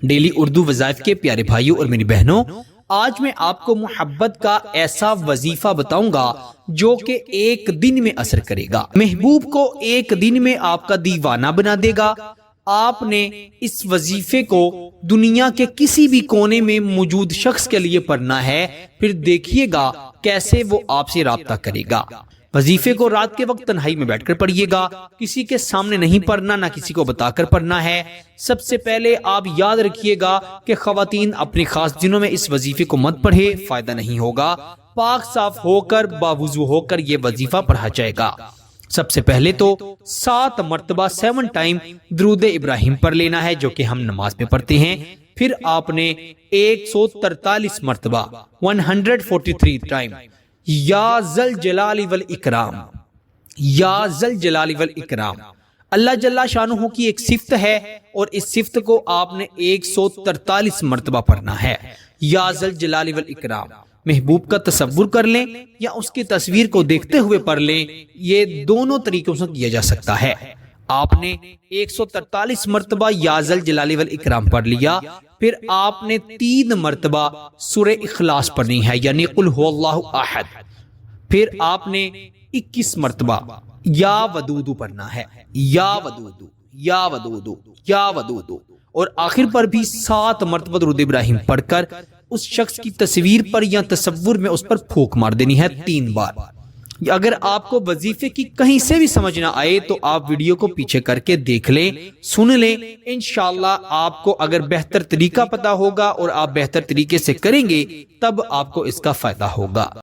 Daily Urdu وظائف کے پیارے بھائیوں اور میری بہنوں، آج میں آپ کو محبت کا ایسا وظیفہ بتاؤں گا جو کہ ایک دن میں اثر کرے گا، محبوب کو ایک دن میں آپ کا دیوانہ بنا دے گا۔ آپ نے اس وظیفے کو دنیا کے کسی بھی کونے میں موجود شخص کے لیے پڑھنا ہے، پھر دیکھیے گا کیسے وہ آپ سے رابطہ کرے گا۔ وظیفے کو رات کے وقت تنہائی میں بیٹھ کر پڑھیے گا، کسی کے سامنے نہیں پڑھنا، نہ کسی کو بتا کر پڑھنا ہے۔ سب سے پہلے آپ یاد رکھیے گا کہ خواتین اپنے خاص دنوں میں اس وظیفے کو مت پڑھے، فائدہ نہیں ہوگا۔ پاک صاف ہو کر باوضو ہو کر یہ وظیفہ پڑھا جائے گا۔ سب سے پہلے تو 7 مرتبہ 7 ٹائم درود ابراہیم پڑھ لینا ہے، جو کہ ہم نماز میں پڑھتے ہیں۔ پھر آپ نے 143 مرتبہ 143 ٹائم یا ذل جلال والاکرام، یا ذل جلال والاکرام، اللہ جل شانہ کی ایک صفت ہے اور اس صفت کو آپ نے 143 مرتبہ پڑھنا ہے۔ یا ذل جلال والاکرام، محبوب کا تصور کر لیں یا اس کی تصویر کو دیکھتے ہوئے پڑھ لیں، یہ دونوں طریقوں سے کیا جا سکتا ہے۔ آپ نے 143 مرتبہ یا ذل جلال والاکرام پڑھ لیا، پھر آپ نے 3 مرتبہ سورہ اخلاص پڑھنی ہے، یعنی قل هو اللہ احد۔ پھر آپ نے 21 مرتبہ یا ودود پڑھنا ہے، یا ودود، یا ودود، یا ودود، اور آخر پر بھی 7 مرتبہ درود ابراہیم پڑھ کر اس شخص کی تصویر پر یا تصور میں اس پر پھونک مار دینی ہے 3 بار۔ اگر آپ کو وظیفے کی کہیں سے بھی سمجھ نہ آئے تو آپ ویڈیو کو پیچھے کر کے دیکھ لیں، سن لیں، انشاءاللہ آپ کو اگر بہتر طریقہ پتا ہوگا اور آپ بہتر طریقے سے کریں گے تب آپ کو اس کا فائدہ ہوگا۔